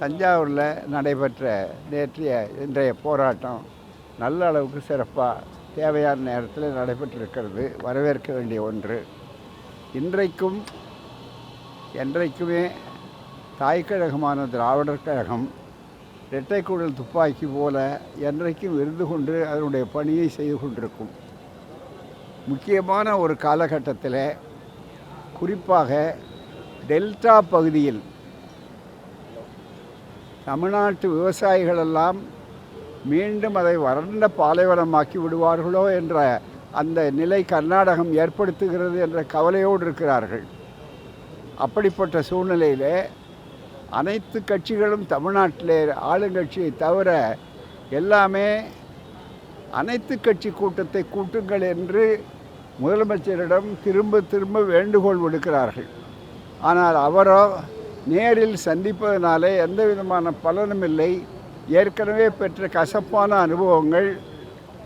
தஞ்சாவூரில் நடைபெற்ற இன்றைய போராட்டம் நல்ல அளவுக்கு சிறப்பாக தேவையான நேரத்தில் நடைபெற்றிருக்கிறது. வரவேற்க வேண்டிய ஒன்று. இன்றைக்கும் என்றைக்குமே தாய்க்கழகமான திராவிடர் கழகம் இரட்டைக்குழல் துப்பாக்கி போல என்றைக்கும் இருந்து கொண்டு அதனுடைய பணியை செய்து கொண்டிருக்கும். முக்கியமான ஒரு காலகட்டத்தில், குறிப்பாக டெல்டா பகுதியில் தமிழ்நாட்டு விவசாயிகளெல்லாம் மீண்டும் அதை வறண்ட பாலைவனமாக்கி விடுவார்களோ என்ற அந்த நிலை கர்நாடகம் ஏற்படுத்துகிறது என்ற கவலையோடு இருக்கிறார்கள். அப்படிப்பட்ட சூழ்நிலையில் அனைத்து கட்சிகளும் தமிழ்நாட்டிலே ஆளுங்கட்சியை தவிர எல்லாமே அனைத்து கட்சி கூட்டத்தை கூட்டுங்கள் என்று முதலமைச்சரிடம் திரும்ப திரும்ப வேண்டுகோள் விடுக்கிறார்கள். ஆனால் அவரோ நேரில் சந்திப்பதனாலே எந்த விதமான பலனும் இல்லை. ஏற்கனவே பெற்ற கசப்பான அனுபவங்கள்,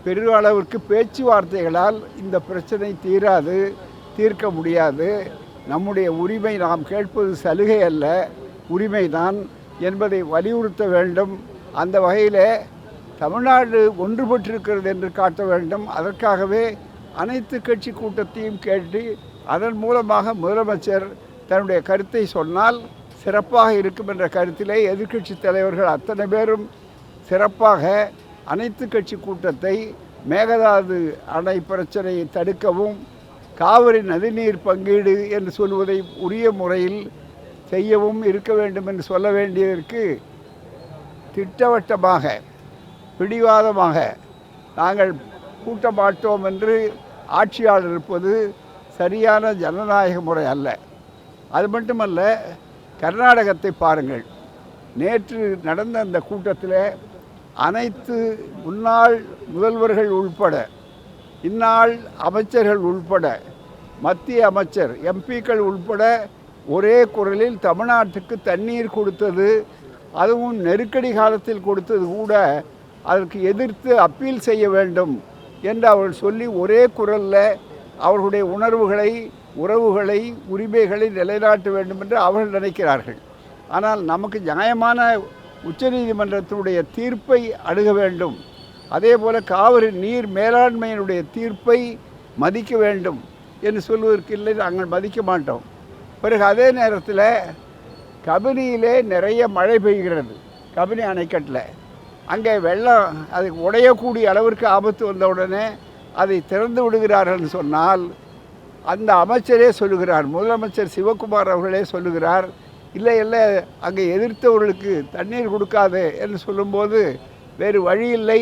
பெருளவிற்கு பேச்சுவார்த்தைகளால் இந்த பிரச்சனை தீர்க்க முடியாது. நம்முடைய உரிமை நாம் கேட்பது சலுகை அல்ல, உரிமைதான் என்பதை வலியுறுத்த வேண்டும். அந்த வகையில் தமிழ்நாடு ஒன்றுபட்டிருக்கிறது என்று காட்ட வேண்டும். அதற்காகவே அனைத்து கட்சி கூட்டத்தையும் கேட்டு அதன் மூலமாக முதலமைச்சர் தன்னுடைய கருத்தை சொன்னால் சிறப்பாக இருக்கும் என்ற கருத்திலே எதிர்க்கட்சி தலைவர்கள் அத்தனை பேரும் சிறப்பாக அனைத்து கட்சி கூட்டத்தை மேகதாது அணை பிரச்சனையை தடுக்கவும், காவிரி நதிநீர் பங்கீடு என்று சொல்வதை உரிய முறையில் செய்யவும் இருக்க வேண்டும் என்று சொல்ல வேண்டியதற்கு திட்டவட்டமாக பிடிவாதமாக நாங்கள் கூட்ட மாட்டோம் என்று ஆட்சியாளர் இருப்பது சரியான ஜனநாயக முறை அல்ல. அது மட்டுமல்ல, கர்நாடகத்தை பாருங்கள். நேற்று நடந்த அந்த கூட்டத்தில் அனைத்து முன்னாள் முதல்வர்கள் உள்பட, இந்நாள் அமைச்சர்கள் உள்பட, மத்திய அமைச்சர் எம்பிக்கள் உள்பட ஒரே குரலில் தமிழ்நாட்டுக்கு தண்ணீர் கொடுத்தது, அதுவும் நெருக்கடி காலத்தில் கொடுத்தது கூட அதற்கு எதிர்த்து அப்பீல் செய்ய வேண்டும் என்று அவர்கள் சொல்லி ஒரே குரலில் அவர்களுடைய உறவுகளை உரிமைகளை நிலைநாட்ட வேண்டும் என்று அவர்கள் நினைக்கிறார்கள். ஆனால் நமக்கு நியாயமான உச்சநீதிமன்றத்தினுடைய தீர்ப்பை அணுக வேண்டும். அதே போல் காவிரி நீர் மேலாண்மையினுடைய தீர்ப்பை மதிக்க வேண்டும் என்று சொல்வதற்கு இல்லை, நாங்கள் மதிக்க மாட்டோம். பிறகு அதே நேரத்தில் கபினியிலே நிறைய மழை பெய்கிறது. கபினி அணைக்கட்டில் அங்கே வெள்ளம் அதுக்கு உடையக்கூடிய அளவிற்கு ஆபத்து வந்தவுடனே அதை திறந்து விடுகிறார்கள் சொன்னால், அந்த அமைச்சரே சொல்லுகிறார், முதலமைச்சர் சிவகுமார் அவர்களே சொல்லுகிறார், இல்லை அங்கே எதிர்த்தவர்களுக்கு தண்ணீர் கொடுக்காது என்று சொல்லும்போது வேறு வழி இல்லை,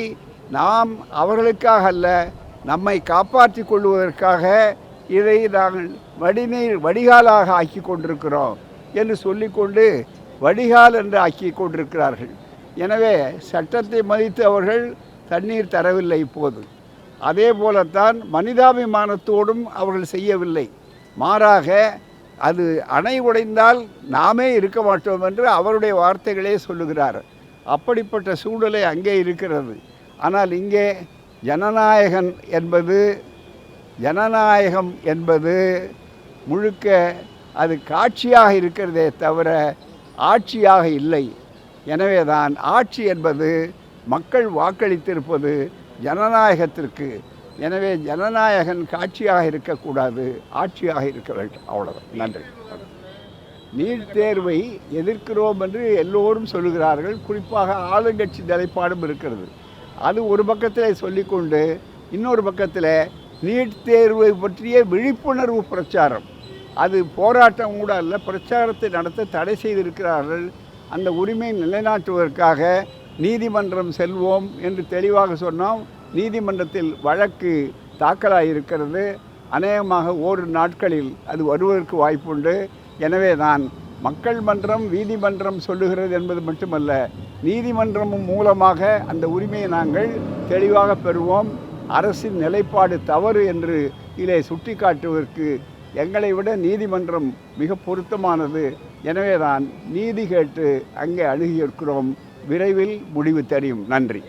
நாம் அவர்களுக்காக அல்ல, நம்மை காப்பாற்றி கொள்வதற்காக இதை நாங்கள் வடிகாலாக ஆக்கி கொண்டிருக்கிறோம் என்று சொல்லிக்கொண்டு வடிகால் என்று ஆக்கி கொண்டிருக்கிறார்கள். எனவே சட்டத்தை மதித்து அவர்கள் தண்ணீர் தரவில்லை. இப்போது அதே போலத்தான் மனிதாபிமானத்தோடும் அவர்கள் செய்யவில்லை. மாறாக அது அணை உடைந்தால் நாமே இருக்க மாட்டோம் என்று அவருடைய வார்த்தைகளே சொல்லுகிறார். அப்படிப்பட்ட சூழ்நிலை அங்கே இருக்கிறது. ஆனால் இங்கே ஜனநாயகம் என்பது முழுக்க அது காட்சியாக இருக்கிறதே தவிர ஆட்சியாக இல்லை. எனவே தான் ஆட்சி என்பது மக்கள் வாக்களித்திருப்பது ஜனநாயகத்திற்கு. எனவே ஜனநாயகன் காட்சியாக இருக்கக்கூடாது, ஆட்சியாக இருக்க வேண்டும். அவ்வளோதான். நன்றி. நீட் தேர்வை எதிர்க்கிறோம் என்று எல்லோரும் சொல்லுகிறார்கள். குறிப்பாக ஆளுங்கட்சி நிலைப்பாடும் இருக்கிறது. அது ஒரு பக்கத்தில் சொல்லிக்கொண்டு இன்னொரு பக்கத்தில் நீட் தேர்வை பற்றிய விழிப்புணர்வு பிரச்சாரம், அது போராட்டம் கூட அல்ல, பிரச்சாரத்தை நடத்த தடை செய்திருக்கிறார்கள். அந்த உரிமையை நிலைநாட்டுவதற்காக நீதிமன்றம் செல்வோம் என்று தெளிவாக சொன்னோம். நீதிமன்றத்தில் வழக்கு தாக்கலாக இருக்கிறது. அநேகமாக ஓரு நாட்களில் அது வருவதற்கு வாய்ப்புண்டு. எனவே தான் மக்கள் மன்றம் நீதிமன்றம் சொல்லுகிறது என்பது மட்டுமல்ல, நீதிமன்றமும் மூலமாக அந்த உரிமையை நாங்கள் தெளிவாக பெறுவோம். அரசின் நிலைப்பாடு தவறு என்று இதை சுட்டி காட்டுவதற்கு எங்களை விட நீதிமன்றம் மிக பொருத்தமானது. எனவே தான் நீதி கேட்டு அங்கே அணுகியிருக்கிறோம். விரைவில் முடிவு தெரியும். நன்றி.